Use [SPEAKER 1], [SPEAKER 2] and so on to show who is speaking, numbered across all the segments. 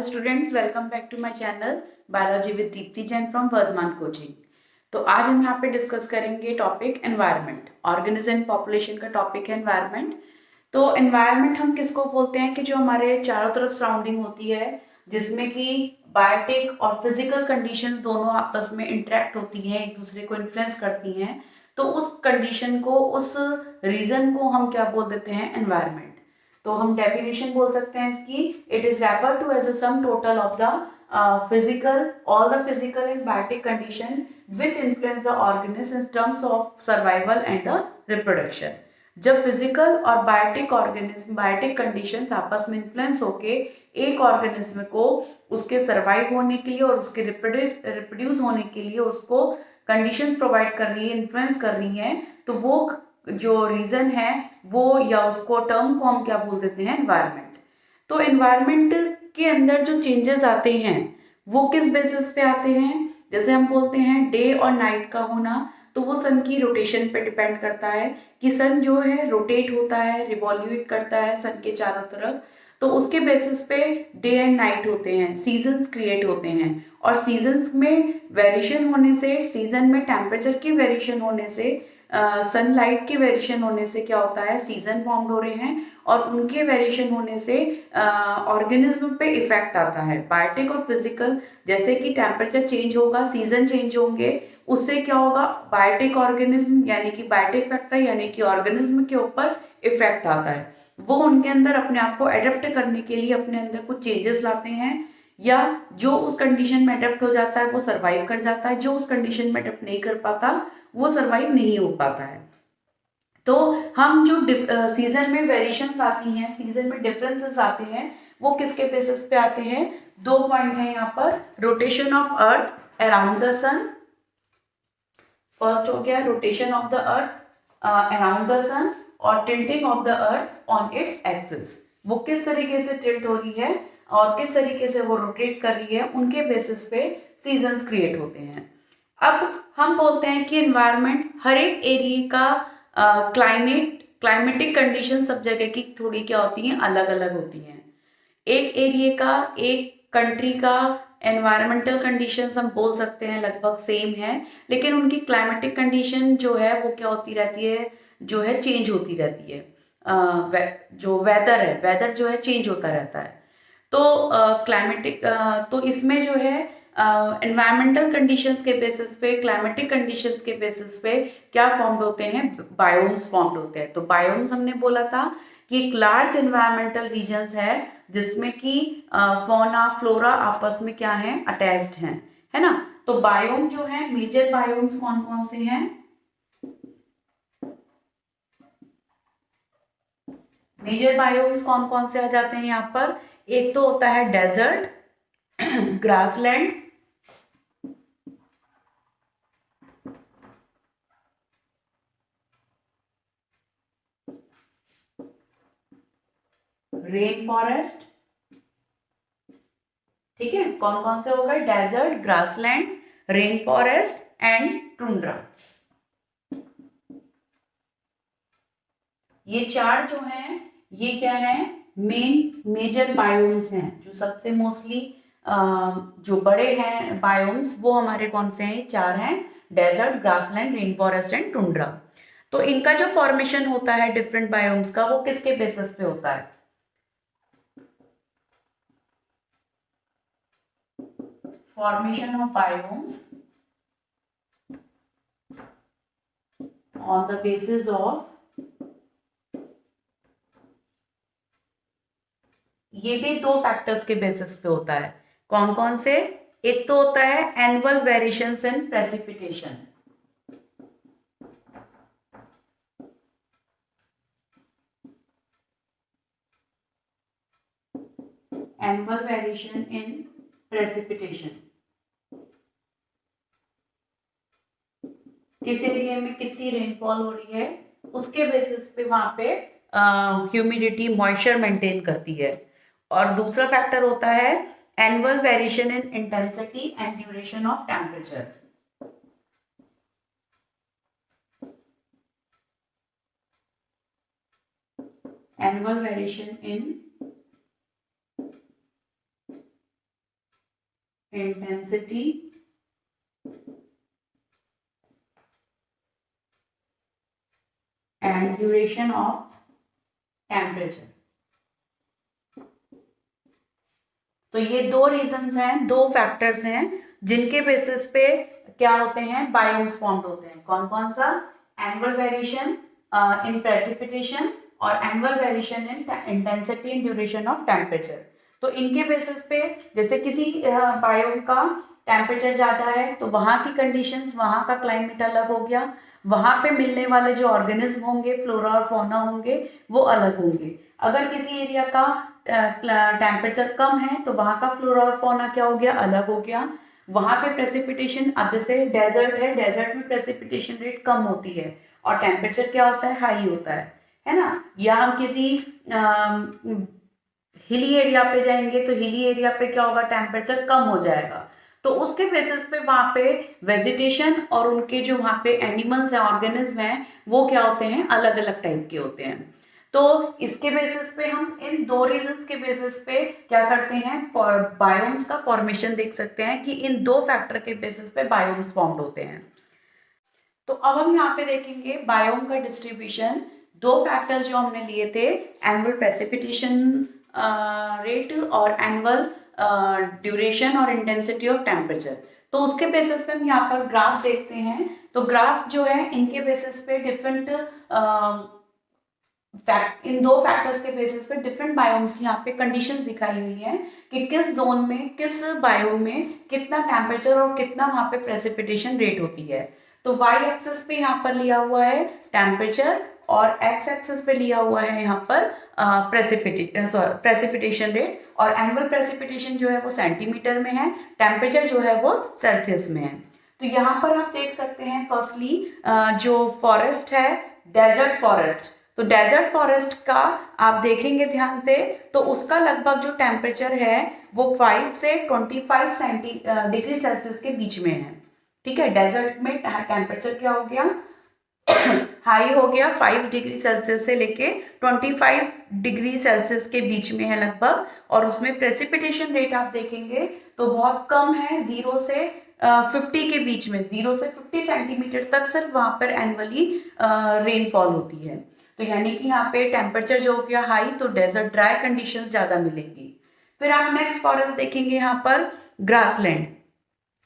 [SPEAKER 1] Hello students, welcome back to my channel biology with Deepti Jain from Vardhaman coaching. तो आज हम यहाँ पे डिस्कस करेंगे टॉपिक एनवायरनमेंट। ऑर्गेनिज्म पॉपुलेशन का टॉपिक है एनवायरनमेंट। तो एनवायरनमेंट हम किसको बोलते हैं कि जो हमारे चारों तरफ सराउंडिंग होती है, जिसमें कि बायोटिक और फिजिकल कंडीशंस दोनों आपस में इंटरेक्ट होती हैं, एक दूसरे को इन्फ्लुएंस करती हैं। तो उस कंडीशन को, उस रीजन को हम क्या बोल देते हैं? एनवायरनमेंट। तो हम डेफिनेशन बोल सकते हैं इसकी, it is refer to as a sum total of the physical, all the physical and biotic condition which influence the organism in terms of survival and the reproduction. जब फिजिकल और biotic organism, biotic conditions आपस में influence होके एक organism को उसके survive होने के लिए और उसके रिप्रोड्यूस होने के लिए उसको कंडीशंस प्रोवाइड कर रही है, इन्फ्लुएंस कर रही है, तो वो जो रीजन है वो या उसको टर्म को हम क्या बोल देते हैं? एनवायरनमेंट। तो एनवायरनमेंट के अंदर जो चेंजेस आते हैं वो किस बेसिस पे आते हैं? जैसे हम बोलते हैं डे और नाइट का होना, तो वो सन की रोटेशन पे डिपेंड करता है कि सन जो है रोटेट होता है, रिवॉल्यूट करता है सन के चारों तरफ। तो उसके बेसिस पे डे एंड नाइट होते हैं, सीजन्स क्रिएट होते हैं। और सीजन्स में वेरिएशन होने से, सीजन में टेम्परेचर की वेरिएशन होने से, सनलाइट के वेरिएशन होने से क्या होता है? सीजन फॉर्म हो रहे हैं और उनके वेरिएशन होने से ऑर्गेनिज्म पे इफेक्ट आता है, बायोटिक और फिजिकल। जैसे कि टेम्परेचर चेंज होगा, सीजन चेंज होंगे, उससे क्या होगा? बायोटिक ऑर्गेनिज्म यानी कि बायोटिक फैक्टर यानी कि ऑर्गेनिज्म के ऊपर इफेक्ट आता है। वो उनके अंदर अपने आप को एडेप्ट करने के लिए अपने अंदर कुछ चेंजेस लाते हैं, या जो उस कंडीशन में अडेप्ट हो जाता है वो सरवाइव कर जाता है, जो उस कंडीशन में अडेप्ट नहीं कर पाता वो सरवाइव नहीं हो पाता है। तो हम जो सीजन में वेरिएशंस आती हैं, सीजन में डिफरेंसेस आते हैं, वो किसके बेसिस पे आते हैं? दो पॉइंट है यहाँ पर, rotation of earth around the sun. First हो गया rotation of the earth around the sun, और tilting of the earth on its axis. वो किस तरीके से टिल्ट हो रही है और किस तरीके से वो रोटेट कर रही है, उनके बेसिस पे सीजन्स क्रिएट होते हैं। अब हम बोलते हैं कि एनवायरनमेंट हर एक एरिया का क्लाइमेटिक कंडीशन सब जगह की थोड़ी क्या होती हैं? अलग अलग होती हैं। एक एरिया का, एक कंट्री का एनवायरमेंटल कंडीशंस हम बोल सकते हैं लगभग सेम है, लेकिन उनकी क्लाइमेटिक कंडीशन जो है वो क्या होती रहती है? जो है चेंज होती रहती है। जो वेदर है, वेदर जो है चेंज होता रहता है। तो क्लाइमेटिक तो इसमें जो है एनवायरमेंटल कंडीशंस के बेसिस पे, क्लाइमेटिक कंडीशंस के बेसिस पे क्या फॉर्म्ड होते हैं? बायोम्स फॉर्म्ड होते हैं। तो बायोम्स हमने बोला था कि एक लार्ज एनवायरमेंटल रीजन्स है जिसमें कि फौना फ्लोरा आपस में क्या है? अटैच्ड हैं, है ना। तो बायोम जो है, मेजर बायोम्स कौन कौन से हैं? मेजर बायोम्स कौन कौन से आ जाते हैं यहाँ पर? एक तो होता है डेजर्ट, ग्रासलैंड, रेन फॉरेस्ट। ठीक है, कौन कौन से हो गए? Desert, grassland, rain forest and tundra. ये चार जो हैं, ये क्या है? मेन मेजर बायोम्स हैं, जो सबसे मोस्टली जो बड़े हैं बायोम्स, वो हमारे कौन से हैं? चार हैं, desert, grassland, rain forest and tundra. तो इनका जो फॉर्मेशन होता है डिफरेंट बायोम्स का, वो किसके बेसिस पे होता है? formation of biomes on the basis of, ये भी दो फैक्टर्स के बेसिस पे होता है। कौन कौन से? एक तो होता है annual variations in precipitation, annual variation in precipitation, किस एरिया में कितनी रेनफॉल हो रही है उसके बेसिस पे वहां पे ह्यूमिडिटी, मॉइस्चर मेंटेन करती है। और दूसरा फैक्टर होता है annual variation in intensity and duration of temperature. Annual variation in intensity and duration of temperature. तो ये दो रीजंस हैं, दो फैक्टर्स हैं जिनके बेसिस पे क्या होते हैं, बायोम्स फॉर्म्ड होते हैं। कौन कौन सा? एनुअल वेरिएशन इन प्रेसिपिटेशन और annual variation in intensity and duration of temperature. तो इनके बेसिस पे जैसे किसी बायोम का टेम्परेचर ज्यादा है तो वहां की कंडीशंस, वहां का क्लाइमेट अलग हो गया, वहां पे मिलने वाले जो ऑर्गेनिज्म होंगे, फ्लोरा और फौना होंगे, वो अलग होंगे। अगर किसी एरिया का टेम्परेचर कम है तो वहां का फ्लोरा और फौना क्या हो गया, अलग हो गया। वहां पे प्रेसिपिटेशन, अब जैसे डेजर्ट है, डेजर्ट में प्रेसिपिटेशन रेट कम होती है और टेम्परेचर क्या होता है, हाई होता है ना। या हम किसी हिली एरिया पे जाएंगे तो हिली एरिया पे क्या होगा, टेम्परेचर कम हो जाएगा। तो उसके बेसिस पे वहां पे वेजिटेशन और उनके जो वहां पे एनिमल्स हैं, ऑर्गेनिज्म हैं, वो क्या होते हैं, अलग अलग टाइप के होते हैं। तो इसके बेसिस पे हम इन दो रीजंस के बेसिस पे क्या करते हैं, बायोम्स का फॉर्मेशन देख सकते हैं कि इन दो फैक्टर के बेसिस पे बायोम्स फॉर्म्ड होते हैं। तो अब हम यहाँ पे देखेंगे बायोम का डिस्ट्रीब्यूशन। दो फैक्टर्स जो हमने लिए थे, एनुअल प्रेसिपिटेशन रेट और एनुअल ड्यूरेशन और इंटेंसिटी ऑफ टेम्परेचर। तो उसके बेसिस पे हम यहाँ पर ग्राफ देखते हैं। तो ग्राफ जो है इनके बेसिस पे डिफरेंट इन दो फैक्टर्स के बेसिस पे डिफरेंट बायोम्स की यहाँ पे कंडीशंस दिखाई हुई है कि किस जोन में, किस बायोम में कितना टेम्परेचर और कितना वहां पे प्रेसिपिटेशन रेट होती है। तो वाई एक्सिस पे यहाँ पर लिया हुआ है टेम्परेचर और एक्स एक्सिस पे लिया हुआ है यहाँ पर प्रेसिपिटेशन रेट। और एनुअल प्रेसिपिटेशन जो है वो सेंटीमीटर में है, टेम्परेचर जो है वो सेल्सियस में है। तो यहाँ पर आप देख सकते हैं फर्स्टली जो फॉरेस्ट है, डेजर्ट फॉरेस्ट। तो डेजर्ट फॉरेस्ट का आप देखेंगे ध्यान से तो उसका लगभग जो टेम्परेचर है वो 5 से 25 डिग्री सेल्सियस के बीच में है। ठीक है, डेजर्ट में टेम्परेचर क्या हो गया, हाई हो गया, 5 डिग्री सेल्सियस से लेके 25 डिग्री सेल्सियस के बीच में है लगभग। और उसमें प्रेसिपिटेशन रेट आप देखेंगे तो बहुत कम है, 0 से 50 के बीच में, 0 से 50 सेंटीमीटर तक सिर्फ वहां पर एनुअली रेनफॉल होती है। तो यानी कि यहाँ पे टेम्परेचर जो हो गया हाई, तो डेजर्ट ड्राई कंडीशंस ज्यादा मिलेंगी। फिर आप नेक्स्ट फॉरेस्ट देखेंगे यहाँ पर ग्रासलैंड।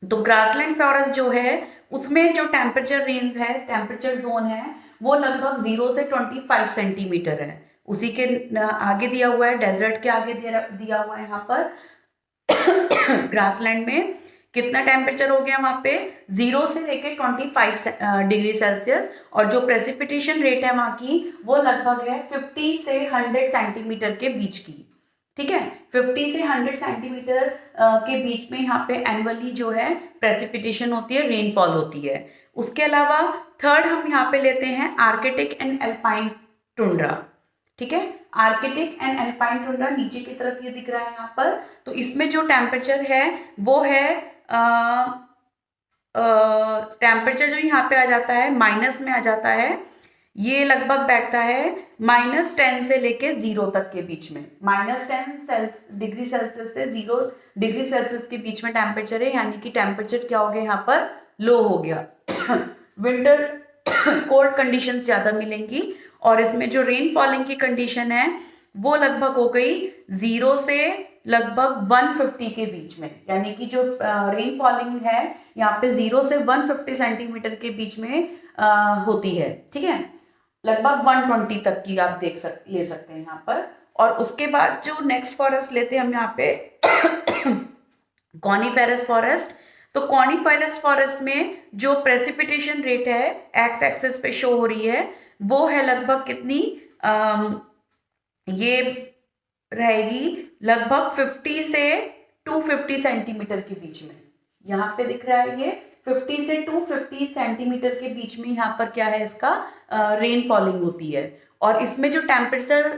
[SPEAKER 1] तो ग्रासलैंड फॉरेस्ट जो है उसमें जो टेम्परेचर रेंज है, टेम्परेचर जोन है, वो लगभग 0 से 25 सेंटीमीटर है। उसी के आगे दिया हुआ है, डेजर्ट के आगे दिया हुआ है यहाँ पर ग्रासलैंड में कितना टेम्परेचर हो गया वहां पे, 0 से लेके 25 डिग्री सेल्सियस। और जो प्रेसिपिटेशन रेट है वहां की वो लगभग है 50 से 100 सेंटीमीटर के बीच की। ठीक है, 50 से 100 सेंटीमीटर के बीच में यहाँ पे एनुअली जो है प्रेसिपिटेशन होती है, रेनफॉल होती है। उसके अलावा थर्ड हम यहाँ पे लेते हैं आर्कटिक एंड एल्पाइन टुंड्रा। ठीक है, आर्कटिक एंड एल्पाइन टुंड्रा नीचे की तरफ ये दिख रहा है यहाँ पर। तो इसमें जो टेम्परेचर है वो है टेम्परेचर जो यहाँ पे आ जाता है माइनस में आ जाता है, ये लगभग बैठता है -10 से लेके 0 तक के बीच में। -10 डिग्री सेल्सियस से 0 डिग्री सेल्सियस के बीच में टेम्परेचर है, यानी कि टेम्परेचर क्या हो गया यहाँ पर, लो हो गया। विंटर कोल्ड कंडीशन ज्यादा मिलेंगी और इसमें जो रेन फॉलिंग की कंडीशन है वो लगभग हो गई 0 से लगभग 150 के बीच में। यानी कि जो रेन फॉलिंग है यहाँ पे 0 से 150 सेंटीमीटर के बीच में होती है। ठीक है, लगभग 120 तक की आप ले सकते हैं यहाँ पर। और उसके बाद जो नेक्स्ट फॉरेस्ट लेते हैं हम यहाँ पे कॉनिफेरस फॉरेस्ट। तो कॉनिफेरस फॉरेस्ट में जो प्रेसिपिटेशन रेट है एक्स एक्सिस पे शो हो रही है वो है लगभग कितनी, ये रहेगी लगभग 50 से 250 सेंटीमीटर के बीच में। यहाँ पे दिख रहा है ये 50 से 250 सेंटीमीटर के बीच में यहाँ पर क्या है, इसका रेन फॉलिंग होती है। और इसमें जो टेम्परेचर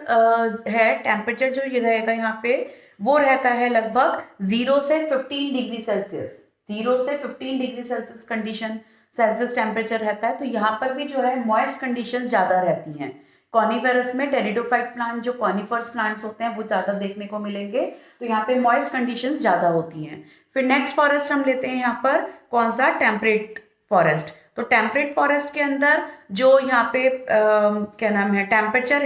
[SPEAKER 1] है, टेम्परेचर जो ये रहेगा यहाँ पे वो रहता है लगभग 0 से 15 डिग्री सेल्सियस, 0 से 15 degree Celsius condition Celsius temperature रहता है। तो यहाँ पर भी जो है मॉइस्ट कंडीशंस ज्यादा रहती हैं, कॉनिफेरस में टेरिडोफाइट प्लांट, जो कॉनिफर्स प्लांट्स होते हैं वो ज़्यादा देखने को मिलेंगे, तो यहाँ पे मॉइस्ट कंडीशंस ज़्यादा होती हैं। फिर नेक्स्ट फॉरेस्ट हम लेते हैं यहाँ पर कौन सा, टेम्परेट फॉरेस्ट। तो टेम्परेट फॉरेस्ट के अंदर जो यहाँ पे क्या नाम है, टेम्परेचर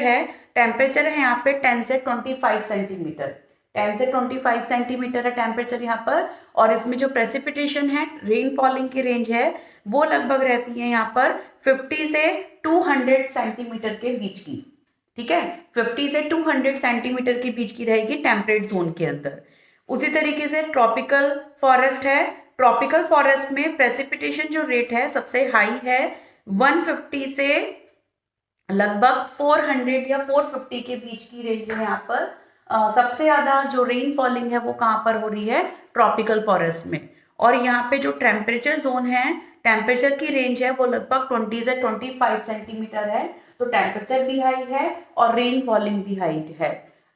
[SPEAKER 1] है यहाँ पे 10 से 25 सेंटीमीटर, 10 से 25 सेंटीमीटर है टेम्परेचर यहाँ पर। और इसमें जो प्रेसिपिटेशन है, रेन फॉलिंग की रेंज है, वो लगभग रहती है यहाँ पर 50 से 200 सेंटीमीटर के बीच की। ठीक है, 50 से 200 सेंटीमीटर के बीच की रहेगी टेम्परेट जोन के अंदर। उसी तरीके से ट्रॉपिकल फॉरेस्ट है। ट्रॉपिकल फॉरेस्ट में प्रेसिपिटेशन जो रेट है सबसे हाई है, 150 से लगभग 400 या 450 के बीच की रेंज है यहाँ पर। सबसे ज्यादा जो रेन फॉलिंग है वो कहाँ पर हो रही है, ट्रॉपिकल फॉरेस्ट में। और यहाँ पे जो टेम्परेचर जोन है, टेम्परेचर की रेंज है वो लगभग 20 से 25 सेंटीमीटर है। तो टेम्परेचर भी हाई है और रेन फॉलिंग भी हाई है।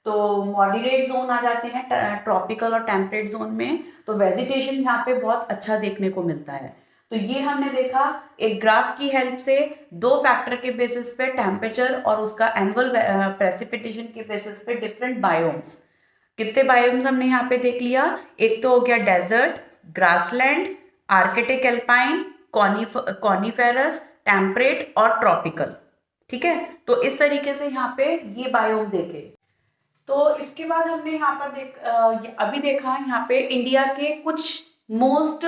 [SPEAKER 1] तो मॉडरेट जोन आ जाते हैं ट्रॉपिकल और टेम्परेट जोन में। तो वेजिटेशन यहाँ पे बहुत अच्छा देखने को मिलता है। तो ये हमने देखा एक ग्राफ की हेल्प से, दो फैक्टर के बेसिस पे, टेम्परेचर और उसका एनुअल प्रेसिपिटेशन के बेसिस पे डिफरेंट बायोम्स। कितने बायोम्स हमने यहाँ पे देख लिया, एक तो हो गया desert, grassland, arctic alpine, coniferous, temperate और ट्रॉपिकल। ठीक है, तो इस तरीके से यहाँ पे ये बायोम देखे। तो इसके बाद हमने यहाँ पर अभी देखा यहाँ पे इंडिया के कुछ मोस्ट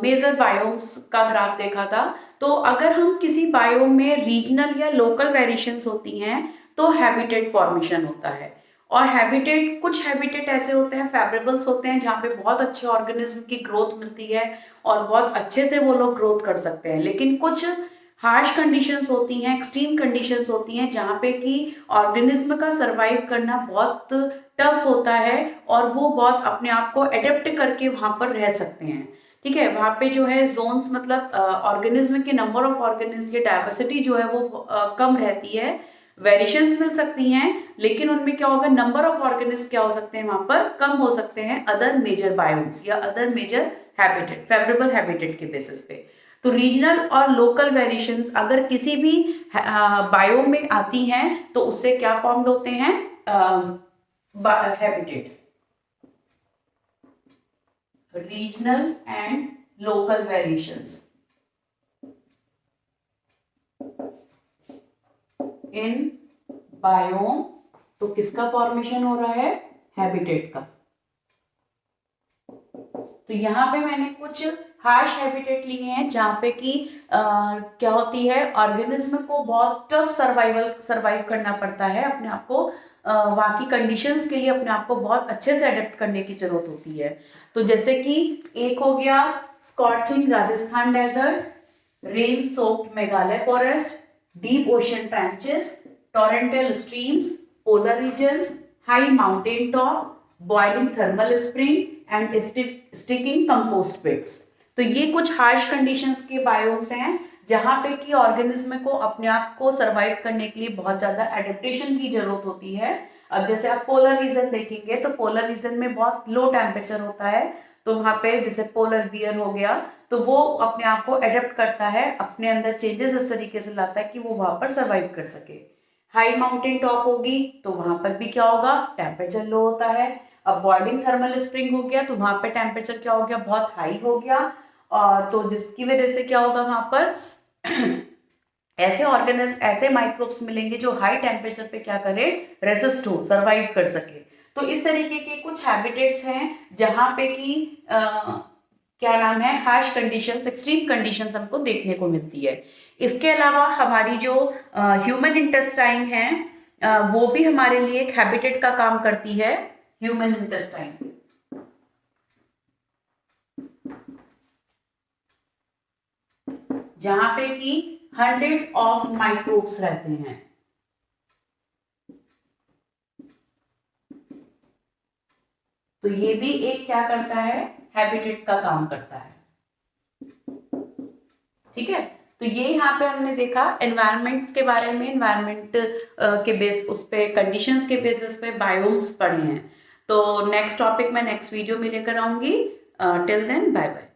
[SPEAKER 1] मेजर बायोम्स का ग्राफ देखा था। तो अगर हम किसी बायोम में रीजनल या लोकल वेरिएशंस होती हैं तो हैबिटेट फॉर्मेशन होता है। और हैबिटेट, कुछ हैबिटेट ऐसे होते हैं, फेवरेबल्स होते हैं, जहाँ पे बहुत अच्छे ऑर्गेनिज्म की ग्रोथ मिलती है और बहुत अच्छे से वो लोग ग्रोथ कर सकते हैं। लेकिन कुछ हार्श कंडीशंस होती हैं, एक्सट्रीम कंडीशंस होती हैं, जहाँ पे कि ऑर्गेनिज्म का सर्वाइव करना बहुत टफ होता है और वो बहुत अपने आप को एडेप्ट करके वहाँ पर रह सकते हैं। ठीक है, वहाँ पे जो है जोन्स, मतलब ऑर्गेनिज्म के नंबर ऑफ ऑर्गेनिज्म की डाइवर्सिटी जो है वो कम रहती है। वेरिएशंस मिल सकती हैं, लेकिन उनमें क्या होगा, नंबर ऑफ ऑर्गेनिज्म क्या हो सकते हैं वहाँ पर कम हो सकते हैं अदर मेजर बायोम्स या other major habitat, favourable habitat के बेसिस पे। तो रीजनल और लोकल वेरिएशंस अगर किसी भी बायोम में आती हैं तो उससे क्या फॉर्म्ड होते हैं, habitat. regional and local variations in biome। तो किसका फॉर्मेशन हो रहा है, हैबिटेट का। तो यहाँ पे मैंने कुछ हार्श हैबिटेट लिए हैं जहाँ पे कि क्या होती है, ऑर्गेनिज्म को बहुत टफ सर्वाइव करना पड़ता है, अपने आप को वहाँ की कंडीशंस के लिए अपने आप को बहुत अच्छे से अडेप्ट करने की जरूरत होती है। तो जैसे कि एक हो गया scorching Rajasthan desert, rain soaked Meghalaya forest, deep ocean trenches, torrential streams, polar regions, high mountain top, boiling thermal spring and stinking compost pits. तो ये कुछ हार्श कंडीशंस के बायोम्स हैं जहाँ पे कि ऑर्गेनिज्म को अपने आप को सरवाइव करने के लिए बहुत ज्यादा एडेप्टेशन की जरूरत होती है। अब जैसे आप पोलर रीजन देखेंगे तो पोलर रीजन में बहुत लो टेम्परेचर होता है, तो वहाँ पे जैसे पोलर बियर हो गया तो वो अपने आप को एडेप्ट करता है, अपने अंदर चेंजेस इस तरीके से लाता है कि वो वहाँ पर सर्वाइव कर सके। हाई माउंटेन टॉप होगी तो वहाँ पर भी क्या होगा, टेम्परेचर लो होता है। अब बॉइलिंग थर्मल स्प्रिंग हो गया तो वहाँ पे टेम्परेचर क्या हो गया, बहुत हाई हो गया, तो जिसकी वजह से क्या होगा वहाँ पर ऐसे ऑर्गेनिज्म, ऐसे माइक्रोब्स मिलेंगे जो हाई टेम्परेचर पे क्या करे, रेसिस्ट हो, सरवाइव कर सके। तो इस तरीके के कुछ हैबिटेट्स हैं जहाँ पे कि क्या नाम है, हार्श कंडीशंस, एक्सट्रीम कंडीशंस हमको देखने को मिलती है। इसके अलावा हमारी जो ह्यूमन इंटेस्टाइन है वो भी हमारे लिए एक हैबिटेट का काम करती है, ह्यूमन इंटेस्टाइन। जहां पे कि 100 ऑफ माइक्रोब्स रहते हैं। तो ये भी एक क्या करता है, हैबिटेट का काम करता है। ठीक है, तो ये यहाँ पे हमने देखा एनवायरमेंट्स के बारे में, एनवायरमेंट के बेस उस पे, कंडीशंस के बेसिस पे बायोम्स पढ़े हैं। तो नेक्स्ट टॉपिक मैं नेक्स्ट वीडियो में लेकर आऊंगी। Till then bye bye.